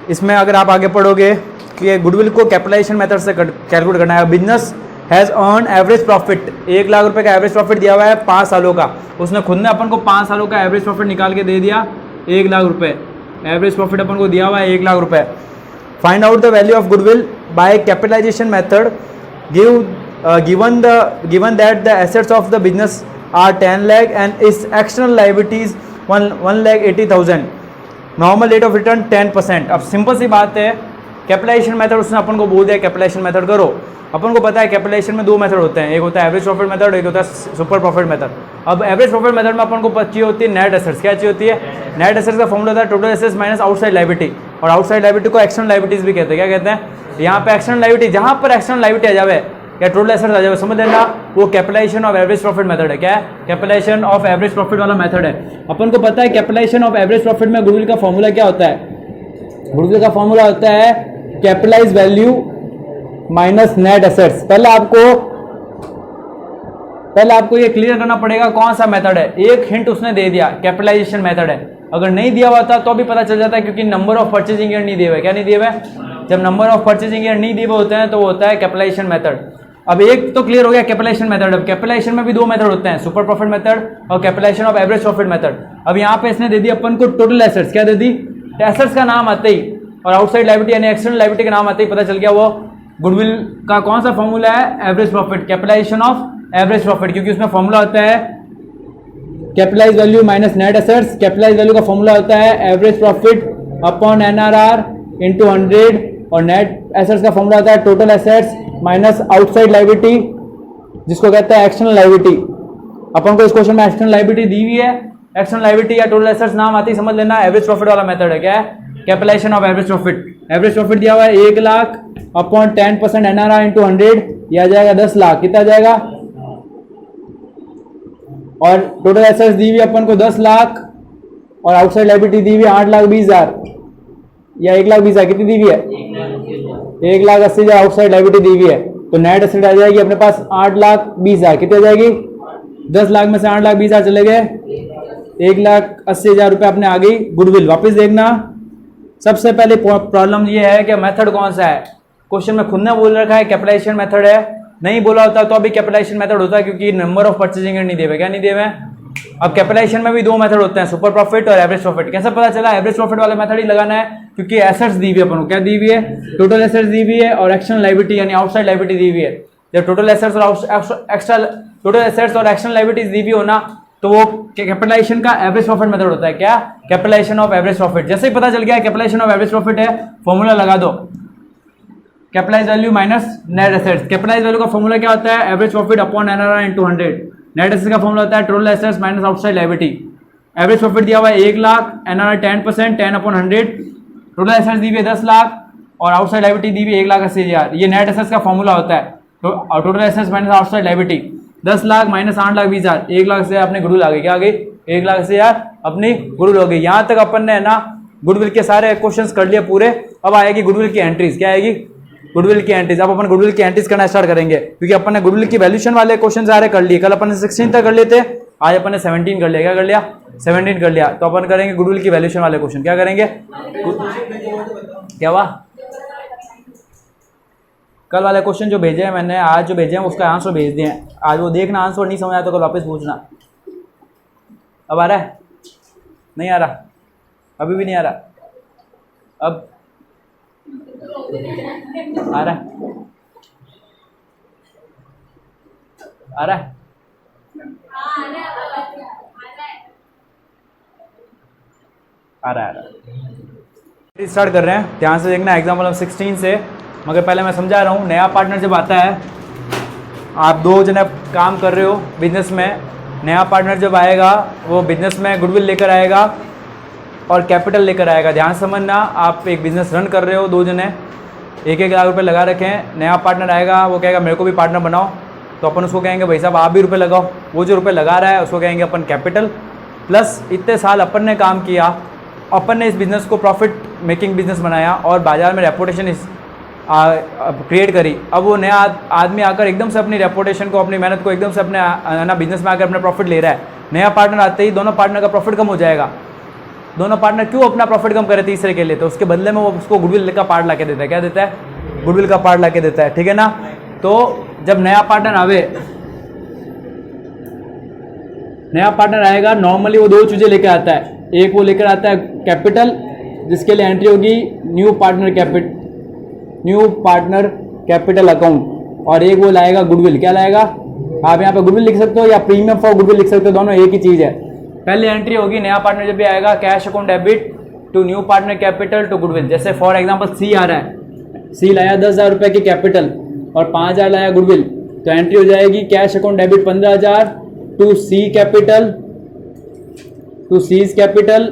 इसमें अगर आप आगे पढ़ोगे कि गुडविल को कैपिटलाइजेशन मेथड से कैलकुलेट करना है। Business has earn average profit, 1 lakh रुपए का एवरेज प्रॉफिट दिया हुआ है 5 सालों का। उसने खुद ने अपन को 5 सालों का एवरेज प्रॉफिट निकाल के दे दिया 1 लाख रुपए। एवरेज प्रॉफिट अपन को दिया हुआ है 1 लाख रुपए। Find out the value of goodwill by capitalization method. given that the assets of the business are 10 lakh and its external liabilities 1,80,000, normal rate of return 10%। अब सिंपल सी बात है, कैपिटलाइजेशन मेथड उसने अपन को बोल दिया कैपिटलाइजेशन मेथड करो। अपन को पता है कैपिटलाइजेशन में 2 मेथड होते हैं, एक होता है एवरेज प्रॉफिट मेथड, एक होता है सुपर प्रॉफिट मेथड। अब एवरेज प्रॉफिट मेथड में अपन को चाहिए होती है नेट एसेट्स। क्या चाहिए होती है? नेट एसेट्स का फॉर्मूला होता है total assets minus outside liability, और आउटसाइड लायबिलिटी को एक्सटर्नल लायबिलिटीज भी कहते हैं। क्या कहते हैं? यहाँ पे एक्सटर्नल लायबिलिटी, जहाँ पर एक्सटर्नल लायबिलिटी आ जावे या टोटल एसेट्स आ जावे, समझ लेना वो capitalization of average profit method है। क्या है? कैपिटलाइजेशन ऑफ एवरेज प्रॉफिट वाला मेथड है। अपन को पता है कैपिटलाइजेशन ऑफ एवरेज प्रॉफिट में गुडविल का फॉर्मूला क्या होता है? गुडविल का फॉर्मूला होता है capitalize value minus net assets. पहले आपको ये क्लियर करना पड़ेगा कौन सा मेथड है। एक हिंट उसने दे दिया कैपिटलाइजेशन मेथड है, अगर नहीं दिया हुआ था तो भी पता चल जाता है, क्योंकि नंबर ऑफ परचेजिंग ईयर नहीं दिए हुए। क्या नहीं दिए हुए? जब नंबर ऑफ परचेजिंग ईयर नहीं दिए हुए होते हैं तो वो होता है कैपिटलाइजेशन मेथड। अब एक तो क्लियर हो गया कैपिटलाइजेशन मेथड। अब कैपिटलाइजेशन में भी 2 मेथड होते हैं, सुपर प्रॉफिट मेथड और capitalization of average profit method. अब यहाँ पे इसने दे दी अपन को टोटल एसेट्स। क्या दे दी? एसेट्स का नाम आते ही और आउटसाइड लायबिलिटी यानी एक्सटर्नल लायबिलिटी का नाम आते ही पता चल गया वो गुडविल का कौन सा फॉर्मूला है? Average profit, capitalization of average profit, क्योंकि उसमें फॉर्मूला होता है capitalize value minus net assets. Capitalise value का फॉर्मूला होता है average profit upon NRR into 100, और नेट एसेट्स का फॉर्मूला होता है total assets minus outside liability, जिसको कहते हैं एक्सटर्नल लायबिलिटी। अपन को इस क्वेश्चन में एक्सटर्नल लायबिलिटी दी हुई है, एक्सटर्नल लायबिलिटी या टोटल एसेट्स नाम आती ही समझ लेना एवरेज प्रॉफिट वाला मेथड है। क्या है? Capitalization of average profit. Average profit दिया हुआ है 1 लाख अपॉन 10% NRR इंटू 100, यह आ जाएगा 10 लाख। कितना जाएगा? और टोटल एसेट्स दी हुई अपन को 10 लाख और आउटसाइड लायबिलिटी दी हुई है 8,20,000 या 1,20,000। कितनी दी हुई है? 1,80,000 आउटसाइड लायबिलिटी दी हुई है, तो नेट एसेट आ जाएगी अपने पास 8,20,000। कितनी आ जाएगी? 10 लाख में से 8,20,000 चले गए, 1,80,000 रुपये अपने आ गई गुडविल। वापस देखना, सबसे पहले प्रॉब्लम ये है कि मेथड कौन सा है। क्वेश्चन में खुद ने बोल रखा है कैपिटलाइजेशन मेथड है, नहीं बोला होता तो अभी कैपिटलाइजेशन मेथड होता है, क्योंकि नंबर ऑफ परचेजिंग नहीं देवे। क्या नहीं देवे? अब कैपिटलाइजेशन में भी 2 मेथड होते हैं, सुपर प्रॉफिट और एवरेज प्रॉफिट। कैसे पता चला? एवरेज प्रॉफिट वाला मेथड ही लगाना है, क्योंकि एसेट्स दी हुई है अपन को। क्या दी हुई है? टोटल एसेट्स दी हुई है और एक्सटर्नल लायबिलिटी यानी आउटसाइड लायबिलिटी दी हुई है। जब टोटल एसेट्स और एक्सटर्नल लायबिलिटीज दी हुई हो ना, तो वो कैपिटलाइजेशन का एवरेज प्रॉफिट मेथड होता है। क्या? Capitalisation of average profit. जैसे ही पता चल गया कैपिटलाइजेशन ऑफ एवरेज प्रॉफिट है, फॉर्मूला लगा दो capitalise value minus net assets. Capitalise value का फॉर्मूला क्या होता है? Average profit upon NRR into 100। Net assets का फॉर्मूला होता है total assets minus outside liability. Average profit दिया हुआ है 1 lakh, NRR 10%, 10 upon 100। Total assets दी हुई है 10 लाख और आउटसाइड लायबिलिटी दी हुई है 1,80,000। ये नेट एसेट्स का फॉर्मूला होता है। तो total assets minus outside liability 10 lakh minus 8,20,000, 1 lakh से अपने गुडविल आ गई। क्या आ गई? 1,80,000 अपनी गुडविल हो गई। यहाँ तक अपन ने ना गुडविल के सारे क्वेश्चंस कर लिए पूरे। अब आएगी गुडविल की एंट्रीज। क्या आएगी? गुडविल की एंट्रीज। अब अपन गुडविल की एंट्रीज करना स्टार्ट करेंगे, क्योंकि अपन ने गुडविल की वैल्यूएशन वाले क्वेश्चन सारे कर लिए। कल अपन ने 16 तक कर लिए थे, आज अपन ने 17 कर लिया। क्या कर लिया? 17 कर लिया। तो अपन करेंगे गुडविल की वैल्यूएशन वाले क्वेश्चन। क्या करेंगे? क्या हुआ? कल वाले क्वेश्चन जो भेजे हैं मैंने, आज जो भेजे हैं उसका आंसर भेज दिए हैं। आज वो देखना, आंसर नहीं समझ आया तो कल वापस पूछना। अब आ रहा है? नहीं आ रहा? अभी भी नहीं आ रहा? अब आ रहा है? आ रहा है? आ रहा है। स्टार्ट कर रहे हैं, ध्यान से देखना। एग्जाम्पल नंबर 16 से, मगर पहले मैं समझा रहा हूँ। नया पार्टनर जब आता है, आप 2 जने काम कर रहे हो बिजनेस में, नया पार्टनर जब आएगा वो बिजनेस में गुडविल लेकर आएगा और कैपिटल लेकर आएगा। ध्यान समझना, आप एक बिजनेस रन कर रहे हो, 2 जने 1-1 लाख रुपए लगा रखे हैं। नया पार्टनर आएगा, वो कहेगा मेरे को भी पार्टनर बनाओ, तो अपन उसको कहेंगे भाई साहब आप भी रुपए लगाओ। वो जो रुपए लगा रहा है उसको कहेंगे अपन कैपिटल, प्लस इतने साल अपन ने काम किया, अपन ने इस बिज़नेस को प्रॉफिट मेकिंग बिजनेस बनाया और बाज़ार में रेपुटेशन क्रिएट करी। अब वो नया आदमी आकर एकदम से अपनी रेपुटेशन को, अपनी मेहनत को एकदम से अपने ना बिजनेस में आकर अपना प्रॉफिट ले रहा है। नया पार्टनर आते ही दोनों पार्टनर का प्रॉफिट कम हो जाएगा। दोनों पार्टनर क्यों अपना प्रॉफिट कम करे तीसरे के लिए, तो उसके बदले में वो उसको गुडविल का पार्ट ला के देता है। क्या देता है? गुडविल का पार्ट ला के देता है, ठीक है ना। तो जब नया पार्टनर आवे, नया पार्टनर आएगा, नॉर्मली वो दो चीजें लेकर आता है। एक वो लेकर आता है कैपिटल, जिसके लिए एंट्री होगी न्यू पार्टनर कैपिटल अकाउंट, और एक वो लाएगा गुडविल। क्या लाएगा? आप यहाँ पे गुडविल लिख सकते हो या प्रीमियम फॉर गुडविल लिख सकते हो, दोनों एक ही चीज है। पहले एंट्री होगी नया पार्टनर जब भी आएगा, cash account debit to new partner capital to goodwill. जैसे फॉर एग्जांपल सी आ रहा है, सी लाया 10,000 रुपए की कैपिटल और 5,000 लाया गुडविल, तो एंट्री हो जाएगी cash account debit 15,000 to C capital, to C's capital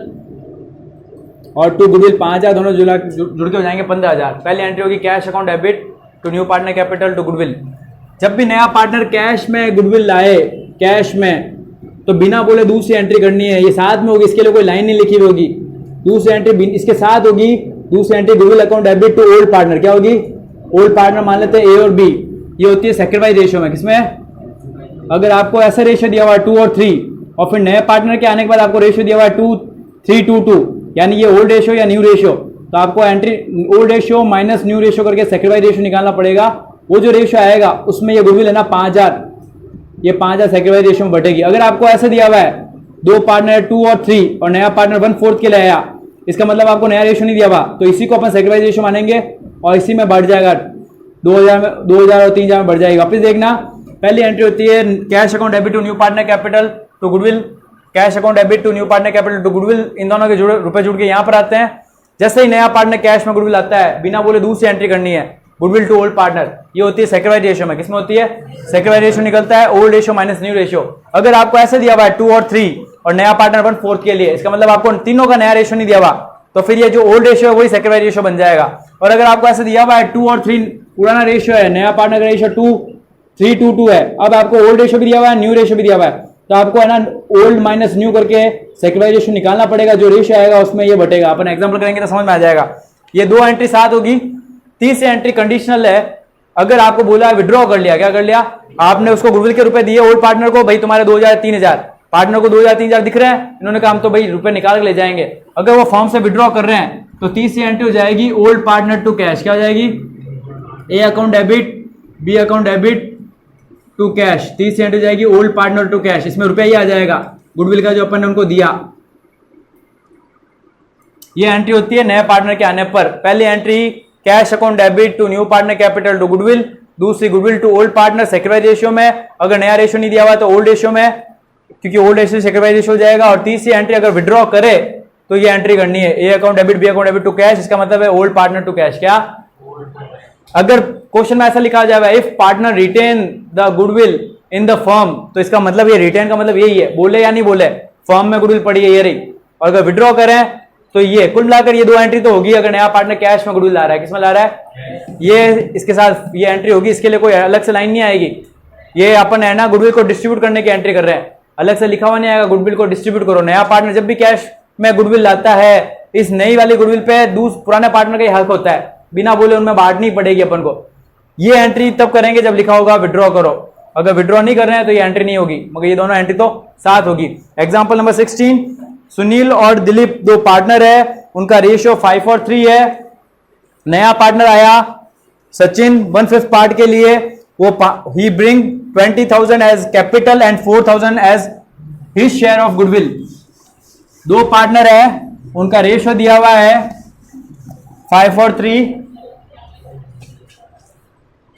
और टू गुडविल 5,000, दोनों जुड़ के हो जाएंगे 15,000। पहले एंट्री होगी cash account debit to new partner capital to goodwill. जब भी नया पार्टनर कैश में गुडविल लाए, कैश में, तो बिना बोले दूसरी एंट्री करनी है। ये साथ में होगी, इसके लिए कोई लाइन नहीं लिखी हुई होगी। दूसरी एंट्री इसके साथ होगी, दूसरी entry goodwill account debit to old partner. क्या होगी? ओल्ड पार्टनर मान लेते हैं ए और बी। ये होती है सेक्रीफाइस रेशियो में। किसमें? अगर आपको ऐसा रेशियो दिया हुआ है 2 और 3, और फिर नए पार्टनर के आने के बाद आपको रेशियो दिया हुआ है 2, 3, 2, 2, यानी ये ओल्ड रेशियो या न्यू रेशियो, तो आपको entry old ratio minus new ratio करके सेक्रीफाइस रेशियो निकालना पड़ेगा। वो जो रेशियो आएगा उसमें ये गुडविल है ना 5,000, ये 5,000 सेक्रीफाइस रेशियो में बढ़ेगी। अगर आपको ऐसे दिया हुआ है दो पार्टनर 2 और 3 और नया पार्टनर 1/4 के लिए आया, इसका मतलब आपको नया रेशियो नहीं दिया हुआ, तो इसी को अपन सेक्रीफाइस रेशियो मानेंगे और इसी में बढ़ जाएगा 2,000 में, 2,000 और 3,000 में बढ़ जाएगी। वापस देखना, पहली एंट्री होती है cash account debit to new partner capital to goodwill, cash account debit to new partner capital to goodwill. इन दोनों के रुपए जुड़ के यहाँ पर आते हैं। जैसे ही नया पार्टनर कैश में गुडविल आता है, बिना बोले दूसरी एंट्री करनी है गुडविल टू ओल्ड पार्टनर। ये होती है सेक्रीफाइस रेशियो में। किसमें होती है? सेक्रीफाइस रेशियो निकलता है old ratio minus new ratio. अगर आपको ऐसे दिया हुआ है 2 और 3 और नया पार्टनर 1/4 के लिए, इसका मतलब आपको तीनों का नया रेशियो नहीं दिया हुआ, तो फिर ये जो ओल्ड रेशियो है वही सेक्रीफाइस रेशियो बन जाएगा। और अगर आपको ऐसे दिया हुआ है 2 और 3 पुराना रेशियो है, नया पार्टनर का रेशियो 2, 3, 2, 2 है, अब आपको ओल्ड रेशियो भी दिया हुआ है, न्यू रेशियो भी दिया हुआ है, तो आपको है ना ओल्ड माइनस न्यू करके सेक्रीफाइस रेशियो निकालना पड़ेगा। जो रेशियो आएगा उसमें ये बटेगा। अपन एग्जांपल करेंगे तो समझ में आ जाएगा। ये दो एंट्री साथ होगी। तीसरी एंट्री कंडीशनल है। अगर आपको बोला विड्रॉ कर लिया, क्या कर लिया आपने? उसको गुडविल के रुपए दिए ओल्ड पार्टनर को, भाई तुम्हारे 2,000 3,000, पार्टनर को 2,000 3,000 दिख रहे हैं, इन्होंने कहा हम तो भाई रुपए निकाल के ले जाएंगे। अगर वो फॉर्म से विड्रॉ कर रहे हैं तो तीसरी एंट्री हो जाएगी ओल्ड पार्टनर टू कैश। क्या हो जाएगी? A account debit, B account debit to cash. तीसरी एंट्री हो जाएगी ओल्ड पार्टनर टू कैश। इसमें रुपया ही आ जाएगा गुडविल का जो अपन ने उनको दिया। ये एंट्री होती है नए पार्टनर के आने पर। पहली entry cash account debit to new partner capital to goodwill, दूसरी goodwill to old partner sacrifice ratio में। अगर नया रेशियो नहीं दिया हुआ तो ओल्ड रेशियो में, क्योंकि ओल्ड रेशियो सेक्रीफाइस रेशियो हो जाएगा। और तीसरी एंट्री अगर विड्रॉ करे तो ये एंट्री करनी है A account debit, B account debit to cash. इसका मतलब है ओल्ड पार्टनर टू कैश। क्या? अगर क्वेश्चन में ऐसा लिखा जाए if partner retain the goodwill in the firm, तो इसका मतलब ये रिटेन का मतलब यही है, बोले या नहीं बोले, फर्म में गुडविल पड़ी है ये रही। और अगर विड्रॉ करें तो ये कुल मिलाकर ये दो एंट्री तो होगी। अगर नया पार्टनर कैश में गुडविल ला रहा है, किसमें ला रहा है? ये इसके साथ ये एंट्री होगी। इसके लिए कोई अलग से लाइन नहीं आएगी। ये अपन है ना गुडविल को डिस्ट्रीब्यूट करने की एंट्री कर रहे हैं, अलग से लिखा हुआ नहीं आएगा गुडविल को डिस्ट्रीब्यूट करो। नया पार्टनर जब भी कैश में गुडविल लाता है, इस नई वाली गुडविल पे पुराने पार्टनर का ही हक होता है, बिना बोले उनमें बांटनी पड़ेगी अपन को। ये एंट्री तब करेंगे जब लिखा होगा विड्रॉ करो। अगर विड्रॉ नहीं कर रहे हैं तो ये एंट्री नहीं होगी, मगर ये दोनों एंट्री तो साथ होगी। एग्जाम्पल नंबर 16, सुनील और दिलीप दो पार्टनर है, उनका रेशियो 5 और 3 है। नया पार्टनर आया सचिन 1/5 पार्ट के लिए, वो ही bring 20,000 as capital and 4,000 as his share of goodwill. दो पार्टनर है, उनका रेशियो दिया हुआ है 5 और 3,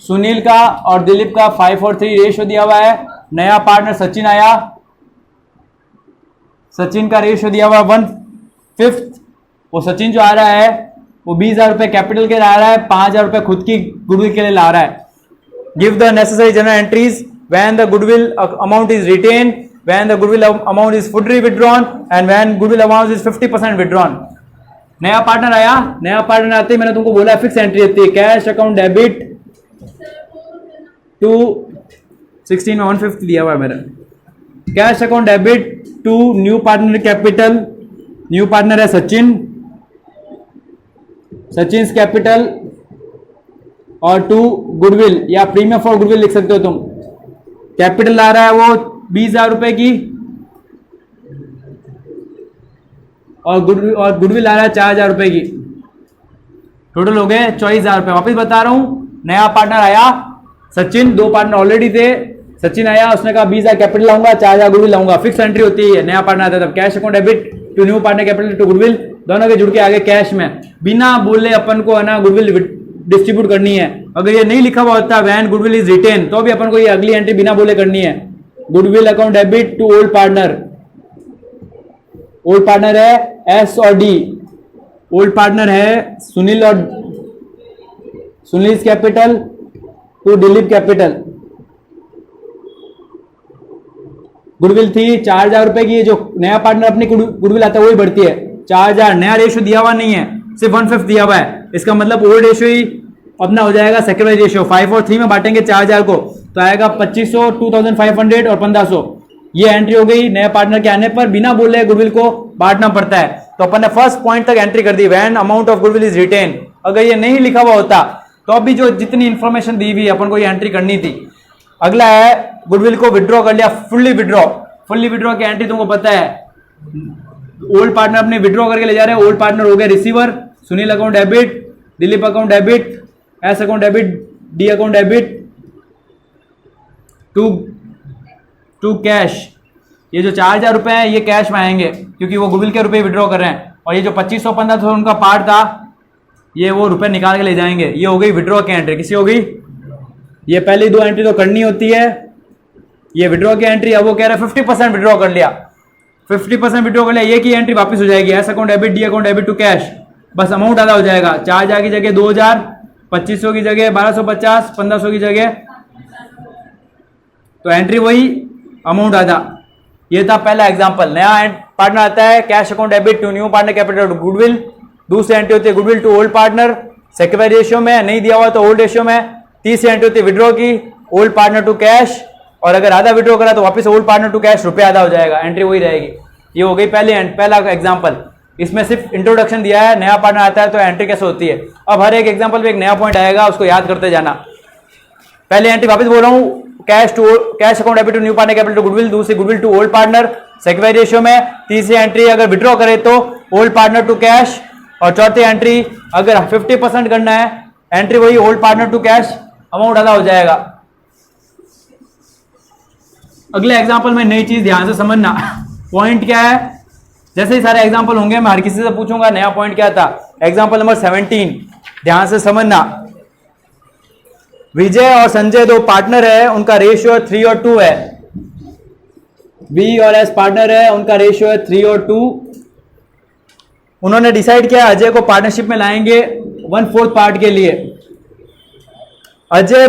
सुनील का और दिलीप का 5 और 3 रेशियो दिया हुआ है। नया पार्टनर सचिन आया, सचिन का रेशियो दिया हुआ 1/5। वो सचिन जो आ रहा है वो 20,000 रुपए कैपिटल के ला रहा है, 5,000 रुपए खुद की गुडविल के लिए ला रहा है। Give the necessary journal entries when the goodwill amount is retain, when the goodwill amount is fully withdrawn and when goodwill amount is 50% withdrawn. नया पार्टनर आया, नया पार्टनर आते ही मैंने तुमको बोला फिक्स एंट्री होती है कैश अकाउंट डेबिट टू 16 में 150 दिया हुआ है मेरा, cash account debit to new partner capital. New partner है सचिन, सचिन कैपिटल और टू गुडविल या प्रीमियम फॉर गुडविल लिख सकते हो तुम। कैपिटल ला रहा है वो 20,000 रुपए की और गुडविल आ रहा है 4,000 रुपए की, टोटल हो गए 24,000 रुपए। वापिस बता रहा हूं, नया पार्टनर आया सचिन, 2 पार्टनर ऑलरेडी थे। सचिन आया, उसने कहा 20,000 कैपिटल लाऊंगा, 4,000 गुडविल लाऊंगा, फिक्स एंट्री होती है। नया पार्टनर आता है तब cash account debit to new partner capital to goodwill, दोनों के जुड़ के आगे कैश में, बिना बोले अपन को है ना गुडविल डिस्ट्रीब्यूट करनी है। अगर ये नहीं लिखा हुआ होता वैन गुडविल इज रिटेन, तो भी अपन को ये अगली एंट्री बिना बोले करनी है। Goodwill account debit to old partner, old partner है एस और डी, ओल्ड पार्टनर है सुनील और Sunil capital to Dilip capital. Goodwill थी 4,000 रुपए की, जो नया पार्टनर अपनी गुडविल आता है वही बढ़ती है 4,000। नया रेशियो दिया हुआ नहीं है, सिर्फ 1/5 दिया हुआ है, इसका मतलब ओल्ड रेशियो ही अपना हो जाएगा सेक्रीफाइस रेशियो। 5 और 3 में बांटेंगे 4,000 को, तो आएगा 2500, 2,500 और 1,500। ये एंट्री हो गई। नए पार्टनर के आने पर बिना बोले गुडविल को बांटना पड़ता है। तो अपन ने फर्स्ट पॉइंट तक एंट्री कर दी, when amount of goodwill is retained. अगर ये नहीं लिखा हुआ होता तो अभी जो जितनी इंफॉर्मेशन दी हुई अपन को ये एंट्री करनी थी। अगला है गुडविल को विड्रॉ कर लिया, फुल्ली विड्रॉ। फुल्ली विड्रॉ की एंट्री तुमको पता है, ओल्ड पार्टनर अपने विड्रॉ करके ले जा रहे हैं। ओल्ड पार्टनर हो गया receiver, Sunil account debit, Dilip account debit, S account debit, D account debit to cash. ये जो 4,000 रुपए है ये कैश में आएंगे क्योंकि वो गुडविल के रुपए विड्रॉ कर रहे हैं। और ये जो 2500 1500 उनका पार्ट था, ये वो रुपए निकाल के ले जाएंगे। ये हो गई विड्रॉ की एंट्री। किसी हो गई, ये पहली 2 एंट्री तो करनी होती है। ये विड्रॉ की एंट्री, अब वो कह रहा है 50% विड्रॉ कर लिया, 50% विड्रॉ कर लिया, ये की एंट्री वापस हो जाएगी। S account debit, D account debit to cash, बस अमाउंट आधा हो जाएगा। 4,000 की जगह 2,000, 2500 की जगह 1250, 1500 की जगह, तो एंट्री वही, अमाउंट आधा। ये था पहला एग्जांपल। नया पार्टनर आता है, cash account debit to new partner capital to goodwill. दूसरी एंट्री होती है goodwill to old partner, sacrifice ratio में, नहीं दिया हुआ तो ओल्ड रेशियो में। तीसरी एंट्री होती है विड्रॉ की, ओल्ड पार्टनर टू कैश, और अगर आधा विड्रॉ करा तो वापस ओल्ड पार्टनर टू कैश, रुपये आधा हो जाएगा, एंट्री वही रहेगी। ये हो गई पहला एग्जांपल। इसमें सिर्फ इंट्रोडक्शन दिया है, नया पार्टनर आता है तो एंट्री कैसे होती है। अब हर एक एग्जांपल में एक नया पॉइंट आएगा, उसको याद करते जाना। पहले एंट्री वापस बोल रहा हूं, cash account debit to new partner capital to goodwill. दूसरी goodwill to old partner, sacrifice ratio में। तीसरी एंट्री अगर विड्रॉ करे तो ओल्ड पार्टनर टू कैश, और चौथी एंट्री अगर 50% करना है, एंट्री वही old partner to cash, amount आधा हो जाएगा। अगले एग्जांपल में नई चीज ध्यान से समझना। पॉइंट क्या है, जैसे ही सारे एग्जांपल होंगे मैं हर किसी से पूछूंगा नया पॉइंट क्या था। एग्जांपल नंबर 17 ध्यान से समझना। विजय और संजय 2 पार्टनर है, उनका रेशियो 3 और 2 है। बी और एस पार्टनर है, उनका रेशियो है 3 और 2। उन्होंने डिसाइड किया अजय को पार्टनरशिप में लाएंगे 1/4 पार्ट के लिए। Ajay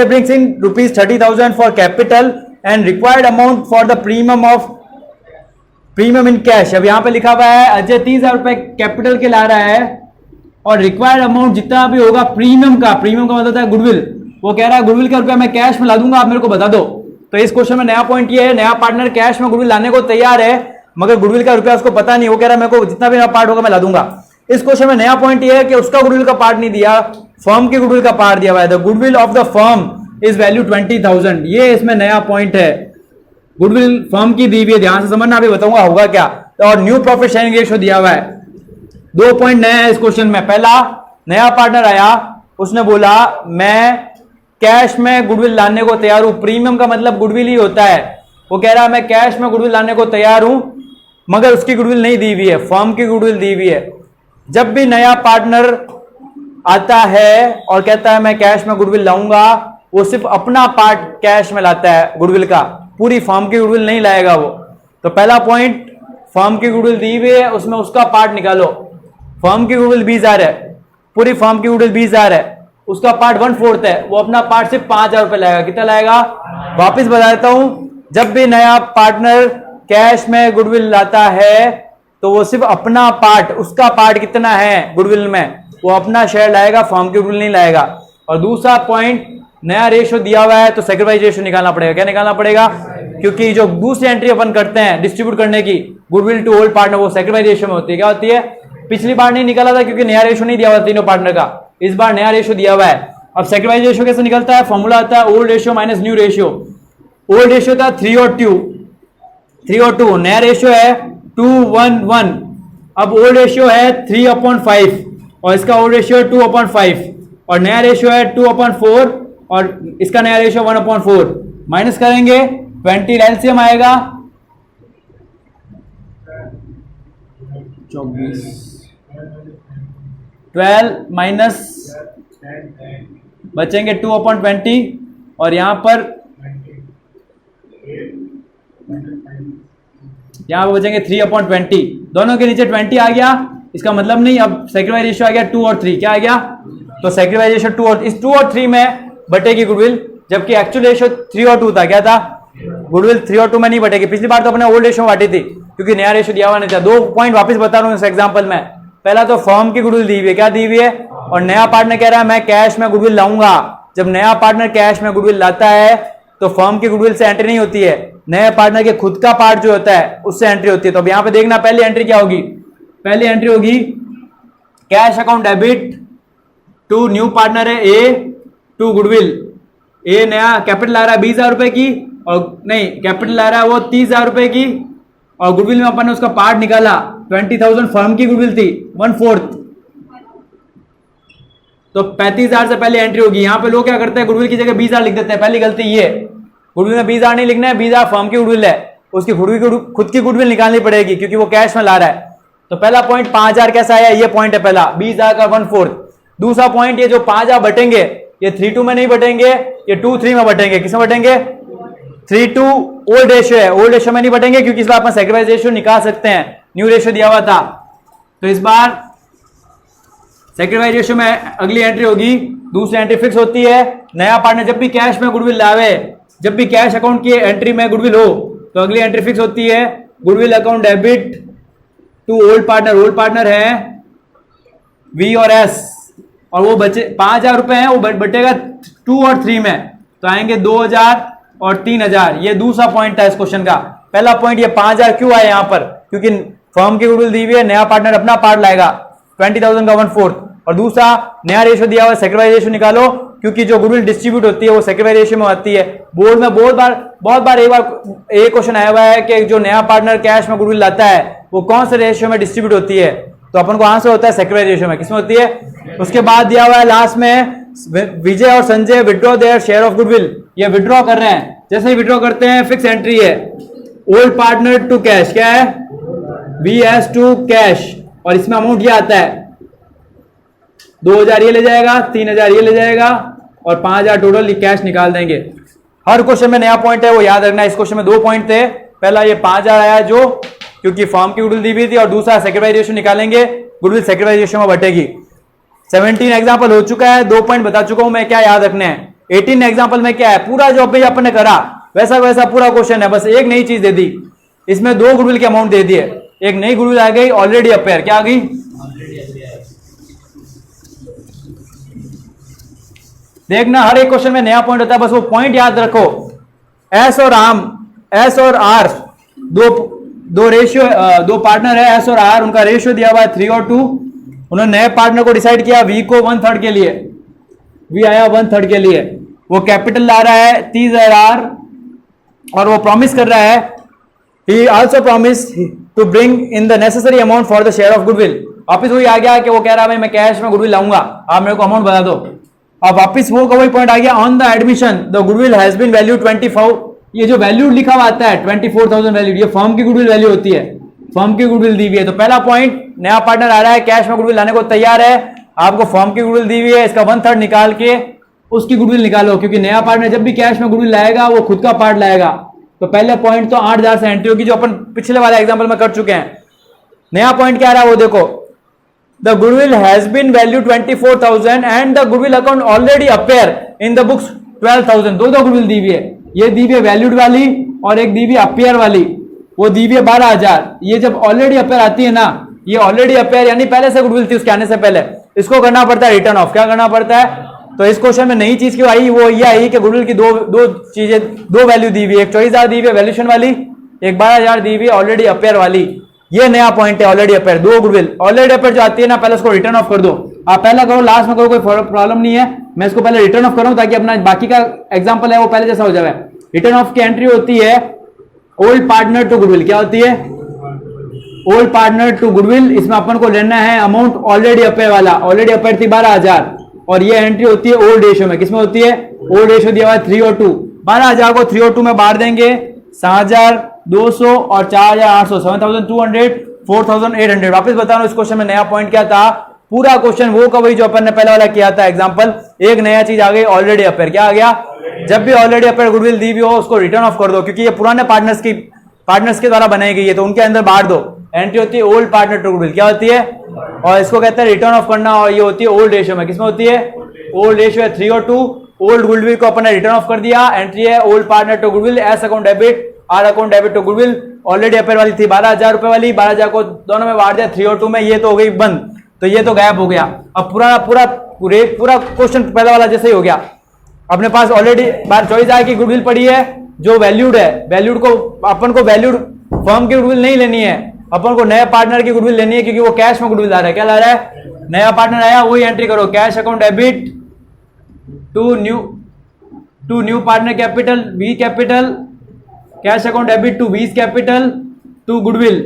brings in rupees 30,000 for capital and required amount for the premium in cash। अब यहां पे लिखा हुआ है अजय 30,000 रुपए कैपिटल के ला रहा है और रिक्वायर्ड अमाउंट जितना भी होगा प्रीमियम का मतलब है गुडविल, वो कह रहा है गुडविल का रुपया मैं कैश में ला दूंगा, आप मेरे को बता दो। तो इस क्वेश्चन में नया पॉइंट ये है, नया पार्टनर कैश में गुडविल लाने को तैयार है मगर गुडविल का रुपया उसको पता नहीं, वो कह रहा है मेरे को जितना भी मेरा पार्ट होगा मैं ला दूंगा। इस क्वेश्चन में नया पॉइंट ये है कि उसका गुडविल का पार्ट नहीं दिया, फर्म के गुडविल का पार्ट दिया हुआ है। The goodwill of the firm is value 20,000, ये इसमें नया पॉइंट है। गुडविल फर्म की दी हुई है, ध्यान से समझना, अभी बताऊंगा होगा क्या। और न्यू प्रॉफिट शेयरिंग रेशियो दिया हुआ है। 2 पॉइंट नए हैं इस क्वेश्चन में। पहला, नया पार्टनर आया, उसने बोला मैं कैश में गुडविल लाने को तैयार हूं। प्रीमियम का मतलब गुडविल ही होता है। वो कह रहा है मैं कैश में गुडविल लाने को तैयार हूं मगर उसकी गुडविल नहीं दी हुई है, फर्म की गुडविल दी हुई है। जब भी नया पार्टनर आता है और कहता है मैं कैश में गुडविल लाऊंगा, वो सिर्फ अपना पार्ट कैश में लाता है गुडविल का, पूरी फर्म की गुडविल नहीं लाएगा वो। तो पहला पॉइंट, फर्म की गुडविल दी हुई है, उसमें उसका पार्ट निकालो। फर्म की गुडविल 20,000 है, पूरी फर्म की गुडविल 20,000 है, उसका पार्ट 1/4 है, वो अपना पार्ट सिर्फ 5,000 रुपए लाएगा। कितना लाएगा? वापिस बता देता हूं, जब भी नया पार्टनर कैश में गुडविल लाता है तो वो सिर्फ अपना पार्ट, उसका पार्ट कितना है गुडविल में, वो अपना शेयर लाएगा, फर्म की गुडविल नहीं लाएगा। और दूसरा पॉइंट, नया रेशियो दिया हुआ है तो सैक्रिफाइस रेशियो निकालना पड़ेगा। क्या निकालना पड़ेगा? क्योंकि जो दूसरी एंट्री अपन करते हैं डिस्ट्रीब्यूट करने की गुडविल टू ओल्ड पार्टनर, वो सैक्रिफाइस रेशियो में होती है। क्या होती है? पिछली बार नहीं निकाला था क्योंकि नया रेशियो नहीं दिया हुआ तीनों पार्टनर का, इस बार नया रेशियो दिया हुआ है। अब सैक्रिफाइस रेशियो कैसे निकलता है? फॉर्मूला आता है old ratio minus new ratio. Old ratio था 3 और 2, 3 और 2, नया रेशियो है 2:1:1। अब ओल्ड रेशियो है 3/5 और इसका ओल्ड रेशियो है 2/5 और नया रेशियो है 2/4 और इसका नया रेशियो 1/4। माइनस करेंगे 20 एलसीएम आएगा 24, 12 माइनस बचेंगे 2/20 और यहां पर बचेंगे 3/20। दोनों के नीचे 20 आ गया, इसका मतलब नहीं। अब सेक्रीफाइस रेशियो आ गया 2 और 3, क्या आ गया? तो सेक्रीफाइस रेशियो 2 और इस 2 और 3 में बटेगी गुडविल, जबकि एक्चुअल रेशियो 3 और 2 था। क्या था? गुडविल 3 और 2 में नहीं बटेगी। पिछली बार तो अपने ओल्ड रेशियो बांटी थी क्योंकि नया रेशियो दिया हुआ नहीं था। 2 पॉइंट वापस बता रहा हूं इस एग्जांपल में। पहला तो फर्म की गुडविल दी हुई है, क्या दी हुई है? और नया पार्टनर कह रहा है मैं कैश में गुडविल लाऊंगा। जब नया पार्टनर कैश में गुडविल लाता है तो फर्म की गुडविल से एंट्री नहीं होती है, नए पार्टनर के खुद का पार्ट जो होता है उससे एंट्री होती है। तो अब यहां पे देखना पहली एंट्री क्या होगी। पहली एंट्री होगी cash account debit to new partner है ए टू गुडविल। ए नया कैपिटल आ रहा है 20,000 रुपए की और नहीं कैपिटल आ रहा है वो 30,000 रुपए की और गुडविल में अपन ने उसका पार्ट निकाला 20,000 फर्म की गुडविल थी 1/4, तो 35,000 से पहले एंट्री होगी। यहां पे लोग क्या करते हैं गुडविल की जगह 20,000 लिख देते हैं। पहली गलती ये, गुडविल में 20,000 नहीं लिखना है, 20,000 फर्म की गुडविल है, उसकी खुद की गुडविल निकालनी पड़ेगी क्योंकि वो कैश में ला रहा है। तो पहला पॉइंट 5,000 कैसा आया, ये पॉइंट है पहला 20,000 का 1/4। दूसरा पॉइंट ये जो 5,000 बटेंगे ये 3:2 में नहीं बटेंगे, ये 2:3 में बटेंगे। किसमें बटेंगे? 3:2 ओल्ड रेशियो है, ओल्ड रेशियो में नहीं बटेंगे क्योंकि इस बार अपन सेक्रीफाइस रेशियो निकाल सकते हैं, न्यू रेशियो दिया हुआ था। तो इस बार सेक्रीफाइस रेशियो में अगली एंट्री होगी, दूसरी एंट्री फिक्स होती है। नया पार्टनर जब भी कैश में गुडविल लावे, जब भी कैश अकाउंट की एंट्री में गुडविल हो तो अगली एंट्री फिक्स होती है goodwill account debit to old partner. Old partner है वी और एस और वो बचे 5,000 रुपए हैं, वो बटेगा 2 और 3 में, तो आएंगे 2,000 और 3,000। ये दूसरा पॉइंट था इस क्वेश्चन का। पहला पॉइंट ये 5,000 क्यों आया यहां पर, क्योंकि फर्म की गुडविल दी हुई है, नया पार्टनर अपना पार्ट लाएगा 20,000 का 1/4 और दूसरा नया रेशियो दिया हुआ है सेक्रीफाइस रेशियो निकालो क्योंकि जो गुडविल डिस्ट्रीब्यूट होती है वो सेक्रीफाइस रेशियो में आती है। बोर्ड में बहुत बार एक क्वेश्चन आया हुआ है कि जो नया पार्टनर कैश में गुडविल लाता है वो कौन से रेशियो में डिस्ट्रीब्यूट होती है, तो अपन को आंसर होता है सेक्रीफाइस रेशियो में। किसमें होती है? उसके बाद दिया हुआ है लास्ट में विजय और Sanjay withdraw their share of goodwill, ये विड्रॉ कर रहे हैं। जैसे ही विड्रॉ करते हैं फिक्स एंट्री है ओल्ड पार्टनर टू कैश, क्या है? VS टू कैश और इसमें अमाउंट ये आता है 2,000 ये ले जाएगा, 3,000 ये ले जाएगा और 5,000 टोटल कैश निकाल देंगे। हर क्वेश्चन में नया पॉइंट है वो याद रखना। इस क्वेश्चन में 2 पॉइंट थे, पहला ये 5,000 आया जो क्योंकि फर्म की गुडविल दी हुई थी और दूसरा सेक्रीफाइस रेशियो निकालेंगे, गुडविल सेक्रीफाइस रेशियो में बटेगी। 17 एग्जांपल हो चुका है, 2 पॉइंट बता चुका हूं मैं क्या याद रखने हैं। 18 एग्जांपल में क्या है, पूरा जो अभी अपन ने करा वैसा पूरा क्वेश्चन है, बस एक नई चीज दे दी। इसमें 2 गुडविल के अमाउंट दे दिए, एक नई गुडविल आ गई ऑलरेडी अपेयर, क्या आ गई? देखना हर एक क्वेश्चन में नया पॉइंट होता है, बस वो पॉइंट याद रखो। एस और आर दो रेशियो, 2 पार्टनर है एस और आर, उनका रेशियो दिया हुआ है 3 और 2। उन्होंने नए पार्टनर को डिसाइड किया वी को 1/3 के लिए, वी आया 1/3 के लिए, वो कैपिटल ला रहा है 30,000 और वो प्रॉमिस कर रहा है he also promise to bring in the necessary amount for the share of goodwill. वापिस वही आ गया कि वो कह रहा है भाई मैं कैश में गुडविल लाऊंगा, आप मेरे को अमाउंट बता दो। अब वापिस वो वही पॉइंट आ गया on the admission the goodwill has been value 24, ये जो वैल्यू लिखा हुआ आता है 24,000 वैल्यू, ये फर्म की गुडविल वैल्यू होती है, फर्म की गुडविल दी हुई है। तो पहला पॉइंट नया पार्टनर आ रहा है कैश में गुडविल लाने को तैयार है, आपको फर्म की गुडविल दी हुई है, इसका 1/3 निकाल के उसकी गुडविल निकालो क्योंकि नया पार्टनर जब भी कैश में गुडविल लाएगा वो खुद का पार्ट लाएगा। तो पहले पॉइंट तो 8,000 से एंट्री होगी जो अपन पिछले वाले एग्जांपल में कर चुके हैं। नया पॉइंट क्या आ रहा है वो देखो, the goodwill has been value 24,000 and the goodwill account already appear in the books 12,000। दो गुडविल दी हुई है, ये दी हुई है वैल्यूड वाली और एक दी हुई अपेयर वाली, वो दी हुई है 12,000। ये जब ऑलरेडी अपेयर आती है ना, ये ऑलरेडी अपेयर यानी पहले से गुडविल थी उसके आने से पहले, इसको करना पड़ता है रिटर्न ऑफ। क्या करना पड़ता है? तो इस क्वेश्चन में नई चीज क्यों आई, वो ये आई कि गुडविल की दो चीजें, 2 वैल्यू दी हुई है, एक 24,000 दी हुई है वैल्यूएशन वाली, एक 12,000 दी हुई है ऑलरेडी अपेयर वाली। ये नया पॉइंट है already appear, 2 goodwill already appear जो आती है ना, पहले उसको रिटर्न ऑफ कर दो। आप पहला करो लास्ट में करो, कोई प्रॉब्लम नहीं है। मैं इसको पहले रिटर्न ऑफ करूं ताकि अपना बाकी का एग्जांपल है वो पहले जैसा हो जाए। रिटर्न ऑफ की एंट्री होती है ओल्ड पार्टनर टू गुडविल क्या होती है? ओल्ड पार्टनर टू गुडविल, इसमें अपन को लेना है अमाउंट ऑलरेडी अपेयर वाला। ऑलरेडी अपेयर थी 12,000 और ये एंट्री होती है ओल्ड रेशियो में। किसमें होती है? ओल्ड रेशियो दिया हुआ है 3 और 2। 12,000 को 3 और 2 में बांट देंगे, 7,200 और 4,800, 7,200, 4,800। वापस बता रहा हूं, इस क्वेश्चन में नया पॉइंट क्या था? पूरा क्वेश्चन वो का वही जो अपन ने पहले वाला किया था। एग्जांपल, एक नया चीज आ गई, ऑलरेडी अपेयर। क्या आ गया? जब भी ऑलरेडी अपेयर गुडविल दी हुई हो उसको रिटर्न ऑफ कर दो, क्योंकि ये पुराने पार्टनर्स के द्वारा बनाई गई है, तो उनके अंदर बांट दो। एंट्री होती है ओल्ड पार्टनर टू गुडविल, क्या होती है? और इसको कहते हैं रिटर्न ऑफ करना, और ये होती है ओल्ड रेशियो में। किसमें होती है? ओल्ड रेशियो है 3 और 2। ओल्ड गुडविल को अपन ने रिटर्न ऑफ कर दिया। एंट्री है old partner to goodwill, S account debit, R account debit to goodwill. Already appear वाली थी 12,000 रुपए वाली, 12,000 को दोनों में बांट दिया 3 और 2 में, ये तो हो गई बंद, तो ये तो गायब हो गया। अब पूरा क्वेश्चन पहला वाला जैसे ही हो गया। अपने पास ऑलरेडी बार चॉइस आया कि गुडविल पड़ी है जो वैल्यूड है, वैल्यूड को अपन को वैल्यूड फर्म की गुडविल नहीं लेनी है, अपन को नए पार्टनर की गुडविल लेनी है, क्योंकि वो कैश में गुडविल ला रहा है। क्या ला रहा है? नया पार्टनर आया, वही एंट्री करो, cash account debit to new partner capital, V capital, cash account debit to V's capital to goodwill.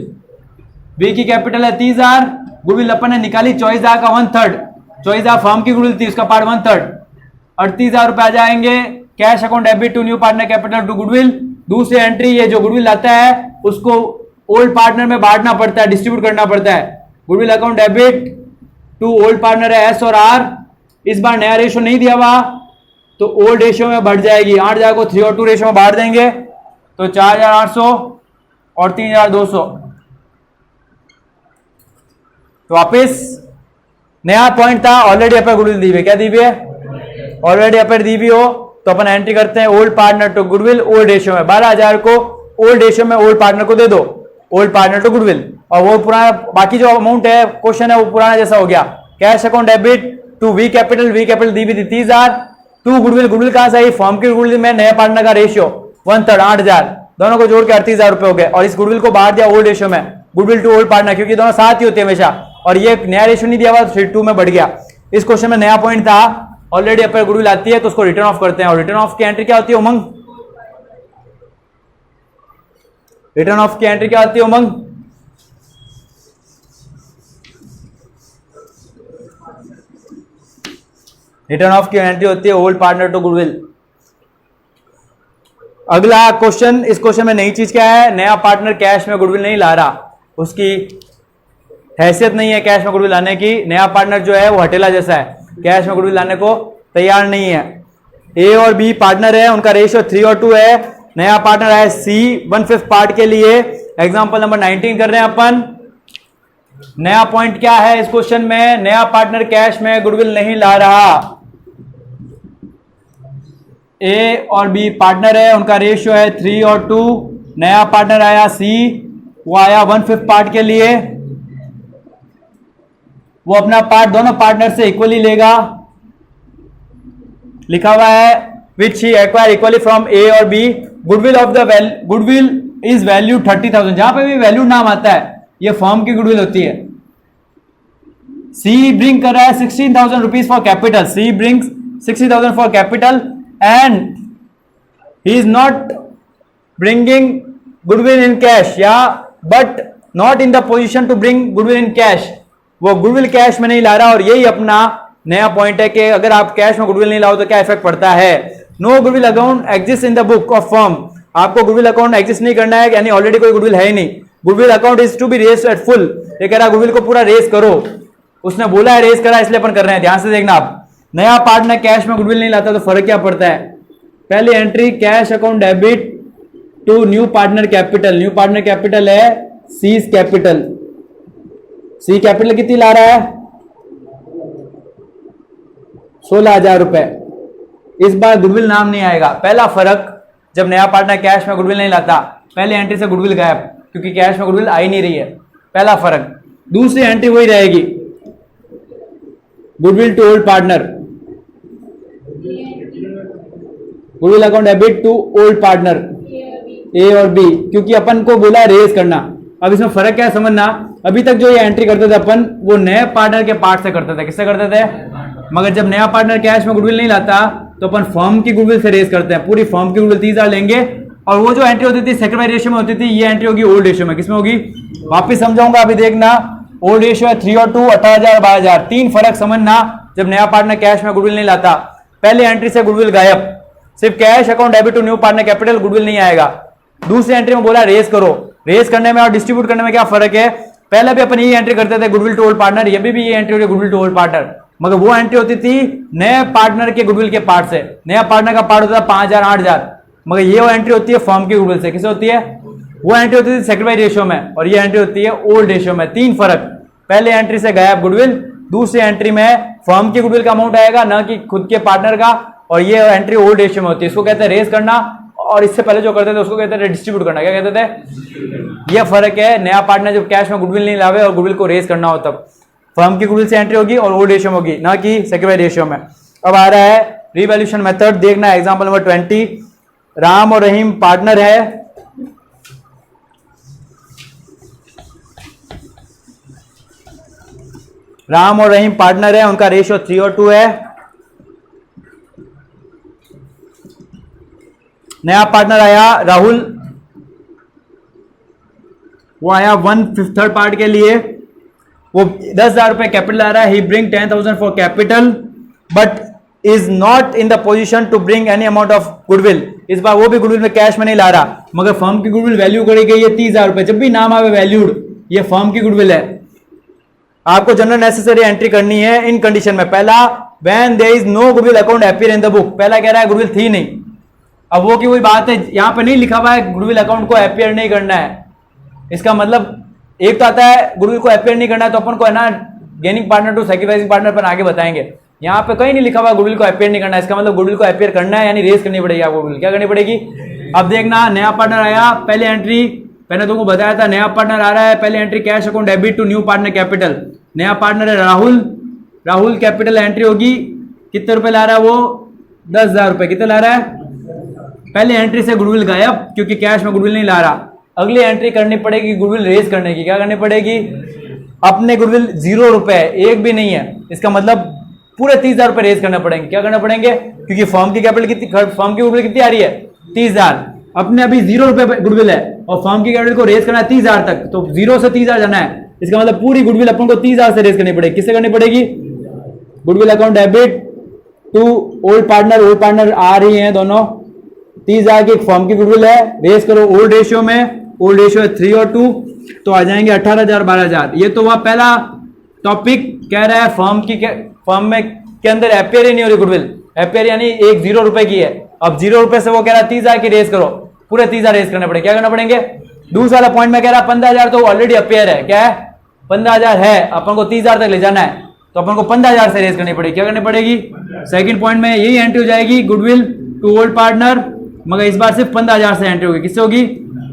V की कैपिटल है 30,000, गुडविल अपन ने निकाली 24,000 का 1/3, 24,000 फर्म की गुडविल थी, उसका पार्ट 1/3, 38,000 रुपए आ जाएंगे। Cash account debit to new partner capital to goodwill. दूसरी एंट्री, ये जो गुडविल आता है उसको ओल्ड पार्टनर में बांटना पड़ता है, डिस्ट्रीब्यूट करना पड़ता है। Goodwill account debit to old partner है एस और आर। इस बार नया रेशियो नहीं दिया हुआ तो ओल्ड रेशियो में बढ़ जाएगी। 8,000 को 3 और 2 रेशियो में बांट देंगे तो 4,800 और 3,200। तो वापिस नया पॉइंट था, ऑलरेडी अपेयर गुडविल दी हुई। क्या दी हुई है? ऑलरेडी अपेयर दी हुई हो तो अपन एंट्री करते हैं old partner to goodwill old ratio में। 12,000 को ओल्ड रेशियो में ओल्ड पार्टनर को दे दो, ओल्ड पार्टनर टू गुडविल, और वो पुराना बाकी जो अमाउंट है क्वेश्चन है वो पुराना जैसा हो गया। Cash account debit to V capital दी हुई थी 30,000 टू गुडविल। गुडविल कहां से आई? फॉर्म की गुडविल में नया पार्टनर का रेशियो 1/3, 8,000, दोनों को जोड़ के 38,000 रुपए हो गए, और इस गुडविल को बांट दिया ओल्ड रेशियो में, गुडविल टू ओल्ड पार्टनर, क्योंकि दोनों साथ ही होते हैं हमेशा, और ये नया रेशियो नहीं दिया हुआ, 3:2 में बढ़ गया। इस क्वेश्चन में नया पॉइंट था, ऑलरेडी अपेयर गुडविल आती है तो उसको रिटर्न ऑफ करते हैं, और रिटर्न ऑफ की एंट्री क्या होती है? उमंग। रिटर्न ऑफ की एंट्री क्या होती है? उमंग। रिटर्न ऑफ की एंट्री होती है ओल्ड पार्टनर टू गुडविल। अगला क्वेश्चन, इस क्वेश्चन में नई चीज क्या है? नया पार्टनर कैश में गुडविल नहीं ला रहा, उसकी हैसियत नहीं है कैश में गुडविल लाने की। नया पार्टनर जो है वो हटेला जैसा है, कैश में गुडविल लाने को तैयार नहीं है। ए और बी पार्टनर है, उनका रेशियो 3 और 2 है। नया पार्टनर है सी 1/5 पार्ट के लिए। एग्जांपल नंबर 19 कर रहे हैं अपन। नया पॉइंट क्या है इस क्वेश्चन में? नया पार्टनर कैश में गुडविल नहीं ला रहा। ए और बी पार्टनर है, उनका रेशियो है 3 और 2। नया पार्टनर आया सी, वो आया 1/5 पार्ट के लिए, वो अपना पार्ट दोनों पार्टनर से इक्वली लेगा। लिखा हुआ है विच ही एक्वायर इक्वली फ्रॉम ए और बी। Goodwill is value 30,000। जहां पे भी वैल्यू नाम आता है ये फॉर्म की गुडविल होती है। सी ब्रिंग कर रहा है 16,000 rupees for capital. She brings 60,000 for capital and he is not bringing goodwill in cash, या but not in the position to bring goodwill in cash. वो गुडविल कैश में नहीं ला रहा, और यही अपना नया पॉइंट है कि अगर आप कैश में गुडविल नहीं लाओ तो क्या इफेक्ट पड़ता है। No goodwill account exist in the book of firm. आपको गुडविल अकाउंट एग्जिस्ट नहीं करना है, यानी ऑलरेडी कोई गुडविल है ही नहीं। Goodwill account is to be raised at full. ये कह रहा गुडविल को पूरा रेस करो, उसने बोला है रेस करा, इसलिए अपन कर रहे हैं। ध्यान से देखना आप, नया पार्टनर कैश में गुडविल नहीं लाता तो फर्क क्या पड़ता है? पहली entry cash account debit to new partner capital. New partner capital है सीज कैपिटल। सी कैपिटल कितनी ला रहा है? 16,000 रुपए। इस बार गुडविल नाम नहीं आएगा। पहला फर्क, जब नया पार्टनर कैश में गुडविल नहीं लाता, पहली एंट्री से गुडविल गायब, क्योंकि कैश में गुडविल आ ही नहीं रही है। पहला फर्क। दूसरी एंट्री वही रहेगी, goodwill to old partner, goodwill account debit to old partner A और बी, क्योंकि अपन को बोला रेज करना। अब इसमें फर्क क्या है समझना। अभी तक जो ये एंट्री करते थे अपन, वो नए पार्टनर के पार्ट से करते थे। किससे करते थे? मगर जब नया पार्टनर कैश में गुडविल नहीं लाता तो अपन फर्म की गुडविल से रेज करते हैं। पूरी फर्म की गुडविल 30,000 लेंगे और वो जो एंट्री होती थी सेक्रीफाइस रेशियो में होती थी, ये एंट्री होगी ओल्ड रेशियो में। किसमें होगी? वापिस समझाऊंगा, अभी देखना। ओल्ड रेशियो है 3 और 2, 18,000 12,000। 3 फर्क समझना। जब नया पार्टनर कैश में गुडविल नहीं लाता, पहले एंट्री से गुडविल गायब, सिर्फ cash account debit to new partner capital, goodwill नहीं आएगा। दूसरी एंट्री में बोला रेस करो। रेस करने में और डिस्ट्रीब्यूट करने में क्या फर्क है? पहले भी अपन ये एंट्री करते थे गुडविल टू ओल्ड पार्टनर, ये भी ये एंट्री होती है गुडविल टू ओल्ड पार्टनर, मगर वो एंट्री होती थी नए पार्टनर के गुडविल के पार्ट से। नया पार्टनर का पार्ट होता था 5,000 8,000, मगर ये वो एंट्री होती है फर्म की गुडविल से। किसे होती है? वो एंट्री होती थी सेक्रीफाइस रेशियो में, और ये एंट्री होती है ओल्ड रेशियो में। 3 फर्क, पहले एंट्री से गायब गुडविल, दूसरी एंट्री में फर्म की गुडविल का अमाउंट आएगा, ना कि खुद के पार्टनर का, और ये एंट्री ओल्ड रेशियो में होती है। इसको कहते हैं रेस करना, और इससे पहले जो करते थे उसको कहते थे डिस्ट्रीब्यूट करना। क्या कहते थे? ये फर्क है। नया पार्टनर जब कैश में गुडविल नहीं लावे और गुडविल को रेस करना हो, तब फर्म की गुडविल से एंट्री होगी और ओल्ड रेशियो में होगी, ना कि सेक्रीफाइस रेशियो में। अब आ रहा है रिवैल्यूएशन मेथड, देखना एग्जांपल नंबर 20। राम और रहीम पार्टनर है, राम और रहीम पार्टनर है, उनका रेशियो 3 और 2 है। नया पार्टनर आया राहुल, वो आया 1/5 पार्ट के लिए, वो 10,000 रुपए कैपिटल आ रहा है। He bring 10,000 for capital but is not in the position to bring any amount of goodwill. इस बार वो भी गुडविल में कैश में नहीं ला रहा, मगर फर्म की गुडविल वैल्यू करी गई है 30,000 रुपए। जब भी नाम आवे वैल्यूड, ये फर्म की गुडविल है। आपको जनरल नेसेसरी एंट्री करनी है इन कंडीशन में। पहला, when there is no goodwill account appear in the book. पहला कह रहा है गुडविल थी नहीं। अब वो की वही बात है, यहां पे नहीं लिखा हुआ है गुडविल अकाउंट को अपीयर नहीं करना है। इसका मतलब एक तो आता है गुडविल को अपीयर नहीं करना है, तो अपन को है ना gaining partner to sacrificing partner पर आगे बताएंगे। यहाँ पे कहीं नहीं लिखा हुआ गुडविल को अपीयर नहीं करना है। इसका मतलब गुडविल को अपीयर करना है, यानी रेस करनी पड़ेगी आपको। गुडविल क्या करनी पड़ेगी? अब देखना, नया पार्टनर आया, पहले एंट्री मैंने तुमको बताया था, नया पार्टनर आ रहा है, पहले entry cash account debit to new partner capital. नया पार्टनर है राहुल, राहुल कैपिटल एंट्री होगी, कितने रुपए ला रहा है वो? 10,000 रुपए। कितने ला रहा है? पहले एंट्री से गुडविल गायब, क्योंकि कैश में गुडविल नहीं ला रहा। अगली एंट्री करनी पड़ेगी गुडविल रेस करने की। क्या करनी पड़ेगी? अपने गुडविल 0 रुपए, एक भी नहीं है, इसका मतलब पूरे 30,000 रुपए रेस करने पड़ेंगे। क्या करना पड़ेंगे? क्योंकि फर्म की कैपिटल कितनी, फर्म की गुडविल कितनी आ रही है? 30,000। अपने अभी 0 रुपए गुडविल है और फर्म की कैपिटल को रेस करना है 30,000 तक, तो 0 से 30,000 जाना है। इसका मतलब पूरी गुडविल अपन को 30,000 से रेस करनी पड़ेगी। किससे करनी पड़ेगी? Goodwill account debit to old partner. Old partner आ रही है दोनों, 30,000 की फर्म की गुडविल है, रेस करो ओल्ड रेशियो में। ओल्ड रेशियो है 3 और 2, तो आ जाएंगे 18,000 12,000। ये तो वह पहला टॉपिक कह रहा है फर्म में के अंदर अपीयर ही नहीं हो रही गुडविल। अपीयर यानी एक 0 रुपए की है। अब 0 रुपए से वो कह रहा है 30,000 की रेस करो, पूरे 30,000 रेस करने पड़ेंगे। क्या करना पड़ेंगे? दूसरा वाला पॉइंट में कह रहा है 15,000 तो ऑलरेडी अपीयर है। क्या है? 15,000 है, अपन को 30,000 तक ले जाना है, तो अपन को 15,000 से रेस करनी पड़ेगी। क्या करनी पड़ेगी? सेकंड पॉइंट में यही एंट्री हो जाएगी, गुडविल टू ओल्ड पार्टनर, मगर इस बार सिर्फ 15,000 से एंट्री होगी। किससे होगी?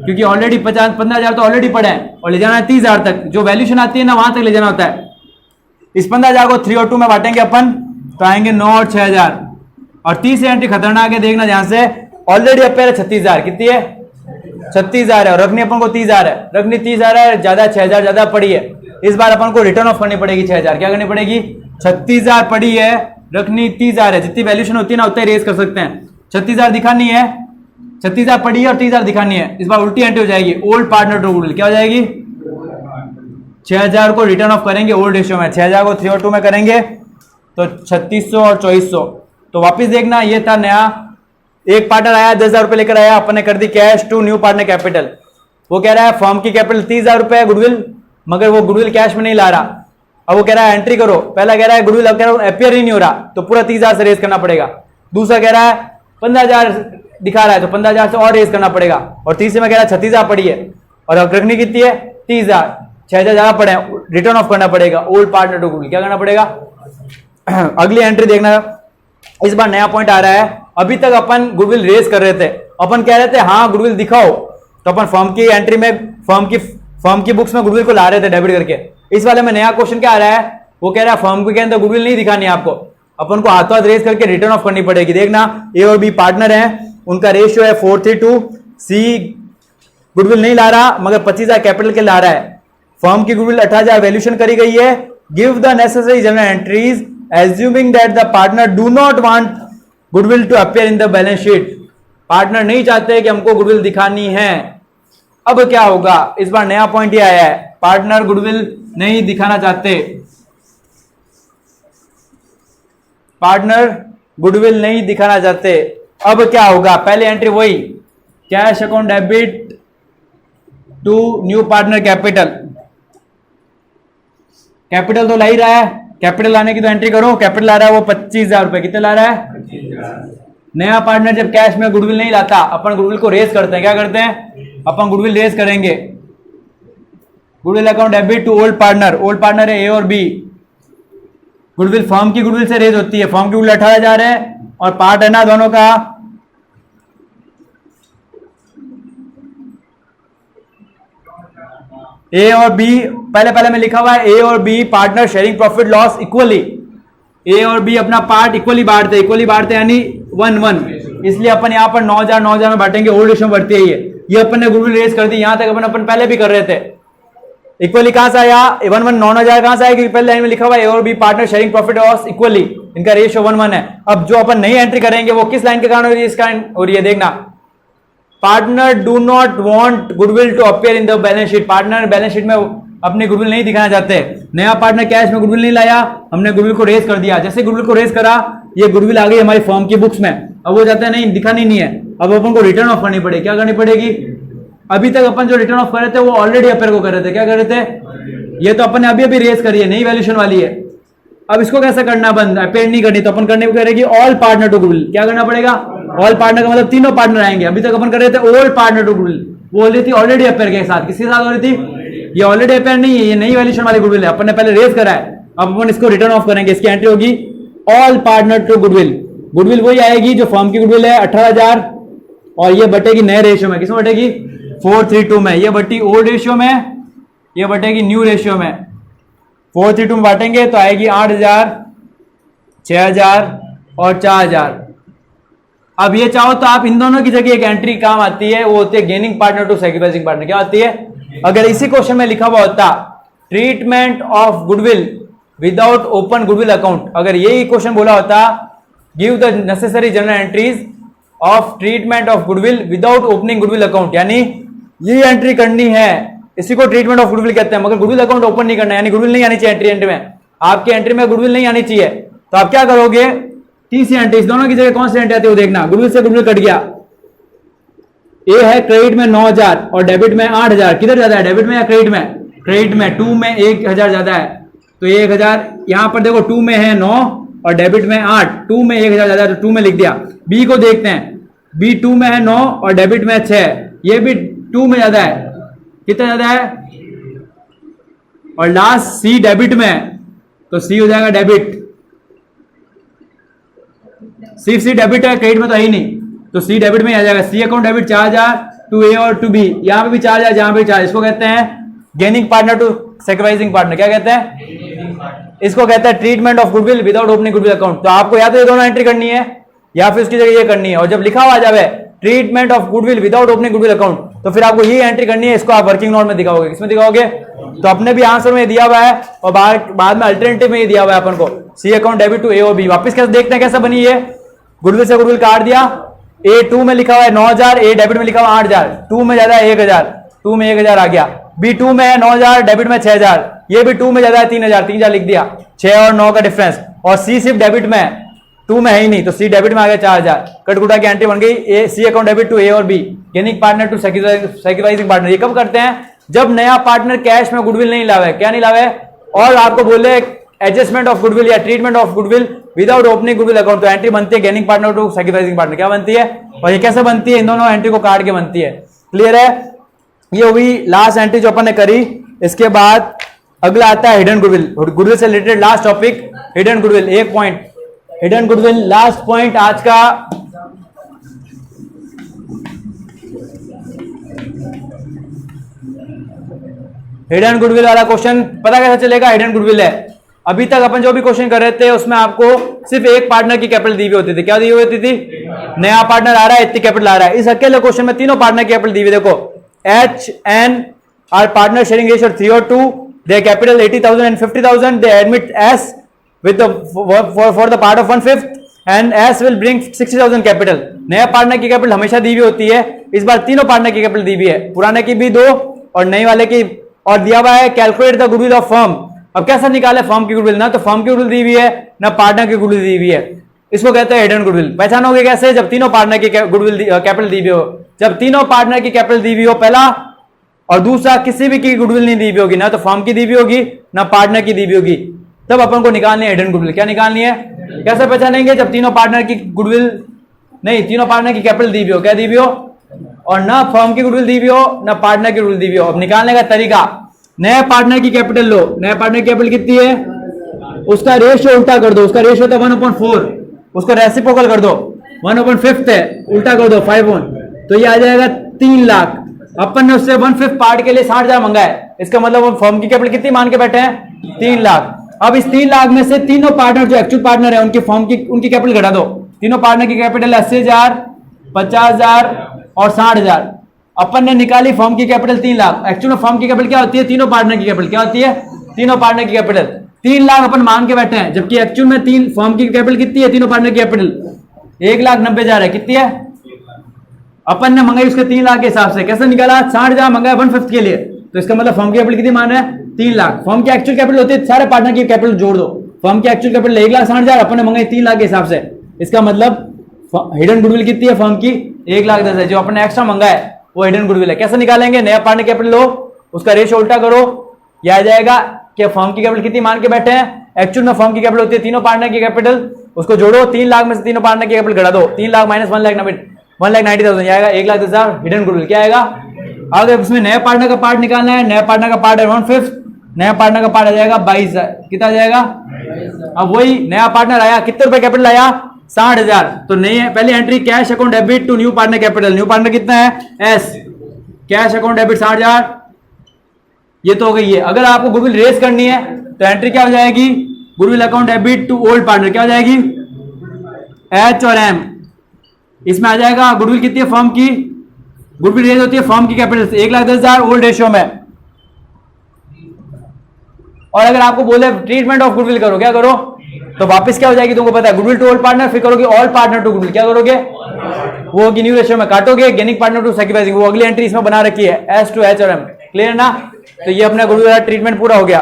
क्योंकि ऑलरेडी 15,000 तो ऑलरेडी पड़े हैं और ले जाना है 30,000 तक। जो वैल्यूशन आती है ना, वहां तक ले जाना होता है। इस 15,000 को 3 और 2 में बांटेंगे अपन, तो आएंगे 9 और 6,000। और तीसरी एंट्री खतरनाक है, देखना जहां से ऑलरेडी अपीयर है 36,000। कितनी है? 36,000 है, और रखनी अपन को 30,000 है। रखनी 30,000 है, ज्यादा 6,000 ज्यादा पड़ी है। इस बार अपन को रिटर्न ऑफ करनी पड़ेगी 6,000। क्या करनी पड़ेगी? 36,000 पड़ी है, रखनी 30,000 है। जितनी वैल्यूशन होती है ना, उतना ही रेस कर सकते हैं। 36,000 दिखानी है, 36,000 पड़ी है और 30,000 दिखानी है। इस बार उल्टी एंट्री हो जाएगी, ओल्ड पार्टनर टू गुडविल। क्या हो जाएगी? 6,000 को रिटर्न ऑफ करेंगे ओल्ड रेशियो में। 6,000 को 3 और 2 में करेंगे तो 3600 और 2400। तो वापस देखना, ये था नया एक पार्टनर आया, 10,000 रुपए लेकर आया, अपन ने कर दी cash to new partner capital. वो कह रहा है फर्म की कैपिटल 30,000 रुपए है गुडविल, मगर वो गुडविल कैश में नहीं ला रहा। अब वो कह रहा है एंट्री करो। पहला कह रहा है गुडविल अपीयर ही नहीं हो रहा, तो पूरा 30,000 से रेस करना पड़ेगा। दूसरा कह रहा है 15,000 दिखा रहा है, तो 15,000 से और रेस करना पड़ेगा। और तीसरे में कह रहा है 36,000 पड़ी है और रखनी कितनी है? 30,000। 6,000 ज्यादा पड़े, रिटर्न ऑफ करना पड़ेगा ओल्ड पार्टनर टू गुडविल। क्या करना पड़ेगा? अगली एंट्री देखना, इस बार नया पॉइंट आ रहा है। अभी तक अपन गुडविल रेस कर रहे थे, अपन कह रहे थे हाँ गुडविल दिखाओ, तो अपन फर्म की एंट्री में फर्म की बुक्स में गुडविल को ला रहे थे डेबिट करके। इस वाले में नया क्वेश्चन क्या आ रहा है? वो कह रहा है फर्म के अंदर गुडविल नहीं दिखानी आपको, अपन को हाथों हाथ रेस करके रिटर्न ऑफ करनी पड़ेगी। देखना, ए और बी पार्टनर हैं, उनका रेशियो है 4:2। सी गुडविल नहीं ला रहा, मगर 25,000 कैपिटल के ला रहा है। फर्म की गुडविल 18,000 वैल्यूशन करी गई है। Give the necessary journal entries assuming that the partner do not want goodwill to appear in the balance sheet। Partner नहीं चाहते कि हमको गुडविल दिखानी है। अब क्या होगा, इस बार नया पॉइंट ये आया है, पार्टनर गुडविल नहीं दिखाना चाहते, पार्टनर गुडविल नहीं दिखाना चाहते। अब क्या होगा, पहले एंट्री वही, cash account debit to new partner capital. Capital तो ला ही रहा है, कैपिटल लाने की तो एंट्री करो। कैपिटल ला रहा है वो 25,000 रुपए। कितने ला रहा है? 25,000। नया पार्टनर जब कैश में गुडविल नहीं लाता, अपन गुडविल को रेज करते हैं। क्या करते हैं? अपन गुडविल रेज करेंगे। Goodwill account debit to old partner. Old partner है ए और बी। गुडविल फर्म की गुडविल से रेज होती है। फर्म की गुडविल 18,000 है और पार्ट है ना दोनों का, ए और बी। पहले में लिखा हुआ है ए और B partner sharing profit loss equally. A और बी अपना पार्ट इक्वली बांटते यानी 1-1। इसलिए अपन यहाँ पर 9,000 में बांटेंगे। ओल्ड रेशियो बढ़ती है ये अपन ने गुडविल रेज कर दी। यहां तक अपन पहले भी कर रहे थे। इक्वली कहां से आया? 1-1 9,000 कहां से आया? क्योंकि पहले लाइन में लिखा हुआ है ए और B partner sharing profit loss equally, इनका रेशियो 1-1 है। अब जो अपन नई एंट्री करेंगे वो किस लाइन के कारण हो रही है? इस कारण हो रही है, देखना। Partner do not want goodwill to appear in the balance sheet. Partner balance sheet में अपनी गुडविल नहीं दिखाना चाहते। नया पार्टनर कैश में गुडविल नहीं लाया, हमने गुडविल को रेज कर दिया। जैसे गुडविल को रेज करा, ये गुडविल आ गई हमारी फर्म की बुक्स में। अब वो जाता है नहीं, दिखानी नहीं है। अब अपन को रिटर्न ऑफ करनी पड़ेगी। क्या करनी पड़ेगी? अभी तक अपन जो रिटर्न ऑफ कर रहे थे वो ऑलरेडी अपेयर को कर रहे थे। क्या कर रहे थे? ये तो अपन ने अभी रेज करी है, नई वैल्यूएशन वाली है। अब इसको कैसे करना बंद? अपेयर नहीं करनी तो अपन करने को करेगी ऑल पार्टनर टू गुडविल। क्या करना पड़ेगा? ऑल पार्टनर का मतलब तीनों पार्टनर आएंगे। अभी तक अपन कर रहे थे ओल्ड पार्टनर टू गुडविल, वो हो रही थी ऑलरेडी अपेयर के साथ। किसके साथ हो रही थी? ये ऑलरेडी अपेयर नहीं है, ये नई वैल्यूएशन वाली गुडविल है। अपन ने पहले रेज करा है, अब अपन इसको रिटर्न ऑफ करेंगे। इसकी एंट्री होगी all partner to goodwill. Goodwill वही आएगी जो फर्म की गुडविल है 18,000, और ये बटेगी नए रेशियो में। किसमें बटेगी? 4:3:2 में। ये बटी ओल्ड रेशियो में, ये बटेगी न्यू रेशियो में। 4:3:2 में बांटेंगे तो आएगी 8,000, 6,000 और 4,000। अब ये चाहो तो आप इन दोनों की जगह एक एंट्री काम आती है, वो होती है gaining partner to sacrificing partner. क्या आती है? अगर इसी क्वेश्चन में लिखा हुआ होता treatment of goodwill without open goodwill account, अगर यही क्वेश्चन बोला होता give the necessary journal entries of treatment of goodwill without opening goodwill account, यानी ये एंट्री करनी है, इसी को ट्रीटमेंट ऑफ गुडविल कहते हैं। मगर गुडविल अकाउंट ओपन नहीं करना है, यानी गुडविल नहीं आनी चाहिए एंट्री में। आपकी एंट्री में गुडविल नहीं आनी चाहिए, तो आप क्या करोगे? तीसरी एंट्री, इस दोनों की जगह कौन सी एंट्री आती है वो देखना। गुडविल से गुडविल कट गया। ए है क्रेडिट में 9,000 और डेबिट में 8,000। किधर ज्यादा है, डेबिट में या क्रेडिट में? क्रेडिट में। 2 में 1,000 ज्यादा है, तो 1,000 यहां पर देखो 2 में है 9 और डेबिट में 8। 2 में 1,000 ज्यादा है तो 2 में लिख दिया। बी को देखते हैं, बी 2 में है 9 और डेबिट में 6, ये भी 2 में ज्यादा है। कितना ज्यादा है? और लास्ट सी डेबिट में, तो सी हो जाएगा डेबिट। सी डेबिट है, क्रेडिट में तो है ही नहीं, तो सी डेबिट में आ जाएगा। सी अकाउंट डेबिट 4,000 टू ए और टू बी, यहां पे भी 4,000, यहां पे भी 4,000। इसको कहते हैं gaining partner to sacrificing partner. क्या कहते हैं? इसको कहते हैं treatment of goodwill without opening goodwill account. तो आपको या तो ये दोनों एंट्री करनी है या फिर उसकी जगह ये करनी है। और जब लिखा हुआ जाए treatment of goodwill without opening goodwill account, तो फिर आपको ये एंट्री करनी है। इसको आप वर्किंग नोट में दिखाओगे। किसमें दिखाओगे? तो अपने भी आंसर में दिया हुआ है और बाद में अल्टरनेटिव में ये दिया हुआ है अपन को, सी अकाउंट डेबिट टू ए और बी। वापस कैसे देखते हैं कैसा बनी है? गुडविल से गुडविल काट दिया। ए 2 में लिखा हुआ है 9,000, ए डेबिट में लिखा हुआ 8,000। 2 में ज्यादा है 1,000, 2 में 1,000 आ गया। बी 2 में है 9,000, डेबिट में 6,000, ये भी 2 में ज्यादा है 3,000, 3,000 लिख दिया। 6 और 9 का डिफरेंस। और सी सिर्फ डेबिट में है, 2 में है ही नहीं, तो सी डेबिट में आ गया 4,000। कटकुटा की एंट्री बन गई C account debit to A और B, gaining partner to sacrificing partner. ये कब करते हैं? जब नया पार्टनर कैश में गुडविल नहीं लावे। क्या नहीं लावे? और आपको बोले एडजस्टमेंट ऑफ गुडविल या treatment of goodwill without opening goodwill account, तो एंट्री बनती है gaining partner to sacrificing partner. क्या बनती है और ये कैसे बनती है? इन दोनों एंट्री को काट के बनती है। क्लियर है? ये हुई लास्ट एंट्री जो अपन ने करी। इसके बाद अगला आता है हिडन गुडविल। गुडविल से related last topic hidden goodwill. एक point hidden goodwill, last point आज का। हिडन गुडविल वाला क्वेश्चन पता कैसे चलेगा हिडन गुडविल है? अभी तक अपन जो भी क्वेश्चन कर रहे थे उसमें आपको सिर्फ एक पार्टनर की कैपिटल दी हुई होती थी। क्या दी हुई होती थी? नया पार्टनर आ रहा है, इतनी कैपिटल आ रहा है। इस अकेले क्वेश्चन में तीनों पार्टनर की कैपिटल दी हुई। देखो H N R partner sharing ratio 3 और 2, their capital 80,000 and 50,000. They admit S with the for the part of 1/5 and S will bring 60,000 capital. नया पार्टनर की कैपिटल हमेशा दी हुई होती है, इस बार तीनों पार्टनर की कैपिटल दी हुई है, पुराने की भी 2 और नई वाले की, और दिया हुआ है calculate the goodwill of firm. अब कैसे निकाले फर्म की गुडविल, ना तो फर्म की गुडविल दी हुई है ना पार्टनर की गुडविल दी हुई है, इसको कहते हैं हिडन गुडविल। पहचानोगे कैसे, जब तीनों पार्टनर की गुडविल कैपिटल दी हुई हो, जब तीनों पार्टनर की कैपिटल दी हुई हो पहला, और दूसरा किसी भी की गुडविल नहीं दी हुई होगी, ना तो फर्म की दी हुई होगी ना पार्टनर की दी हुई होगी, तब अपन को निकालनी है हिडन गुडविल। क्या निकालनी है, कैसे पहचानेंगे, जब तीनों पार्टनर की गुडविल नहीं, तीनों पार्टनर की कैपिटल दी हुई हो, क्या दी हुई हो, और ना फर्म की गुडविल दी हुई हो ना पार्टनर की गुडविल दी हुई हो। अब निकालने का तरीका, नए पार्टनर की कैपिटल लो, नए पार्टनर की कैपिटल कितनी है, उसका रेशियो उल्टा कर दो, उसका रेशियो था 1/4, उसको रेसिप्रोकल कर दो, 1/5 है, उल्टा कर दो 5/1, तो ये आ जाएगा 3 लाख। अपन ने उससे 1/5 पार्ट के लिए 60,000 मंगा है, इसका मतलब फर्म की कैपिटल कितनी मान के बैठे हैं, 3 लाख। अब इस 3 लाख में से तीनों पार्टनर जो एक्चुअल पार्टनर है उनकी फर्म की उनकी कैपिटल घटा दो। तीनों पार्टनर की कैपिटल 80,000, 50,000 और 60,000। अपन ने निकाली फर्म की कैपिटल 3 लाख, एक्चुअल में फर्म की कैपिटल क्या होती है, तीनों पार्टनर की कैपिटल क्या होती है, तीनों पार्टनर की कैपिटल 3 लाख अपन मान के बैठे हैं, जबकि एक्चुअल में फर्म की कैपिटल कितनी है, तीनों पार्टनर की कैपिटल 1,90,000 है, कितनी है, अपन ने मंगाई उसके 3 लाख के हिसाब से। कैसे निकाला, 60,000 मंगाया 1/5 के लिए, तो इसका मतलब फर्म की कैपिटल कितनी मान है, 3 लाख। फर्म की एक्चुअल कैपिटल होती है, सारे पार्टनर की कैपिटल जोड़ दो, फर्म की एक्चुअल कैपिटल 1,60,000, अपन ने मंगाई 3 लाख के हिसाब से, इसका मतलब हिडन गुडविल कितनी है फर्म की, 1,10,000 है, जो अपन ने एक्स्ट्रा मंगा है वो हिडन गुडविल है। कैसे निकालेंगे, नया पार्टनर कैपिटल लो, उसका रेशियो उल्टा करो, यह आ जाएगा कि फर्म की कैपिटल कितनी मान के बैठे हैं, एक्चुअल में फर्म की कैपिटल होती है तीनों पार्टनर की कैपिटल, उसको जोड़ो, 3 लाख में से तीनों पार्टनर की कैपिटल घटा दो, 3 लाख माइनस 1,90,000 आएगा, 1,10,000 हिडन गुडविल क्या आएगा। अगर इसमें नया पार्टनर का पार्ट निकालना है, नया पार्टनर का पार्ट है 1/5, नया पार्टनर का पार्ट आ जाएगा 22,000, कितना आ जाएगा। अब वही नया पार्टनर आया, कितने रुपए कैपिटल आया, 60,000, तो नहीं है पहली entry cash account debit to new partner capital, new partner कितना है, एस, कैश अकाउंट डेबिट 60,000, ये तो हो गई है। अगर आपको गुडविल रेस करनी है तो एंट्री क्या हो जाएगी, goodwill account debit to old partner, क्या हो जाएगी, एच और एम, इसमें आ जाएगा गुडविल कितनी है फर्म की, गुडविल रेज होती है फर्म की कैपिटल से 1,10,000 ओल्ड रेशियो में। और अगर आपको बोले ट्रीटमेंट ऑफ गुडविल करो, क्या करो, तो वापस क्या हो जाएगी, तुमको पता है, गुडविल टू ओल्ड पार्टनर, फिर करोगे ऑल पार्टनर टू गुडविल, क्या करोगे, वो होगी न्यू रेशियो में, काटोगे गेनिंग पार्टनर टू सैक्रिफाइसिंग, वो अगली एंट्री इसमें बना रखी है, एस टू एच और एम, क्लियर ना। तो ये अपना गुडविल ट्रीटमेंट पूरा हो गया।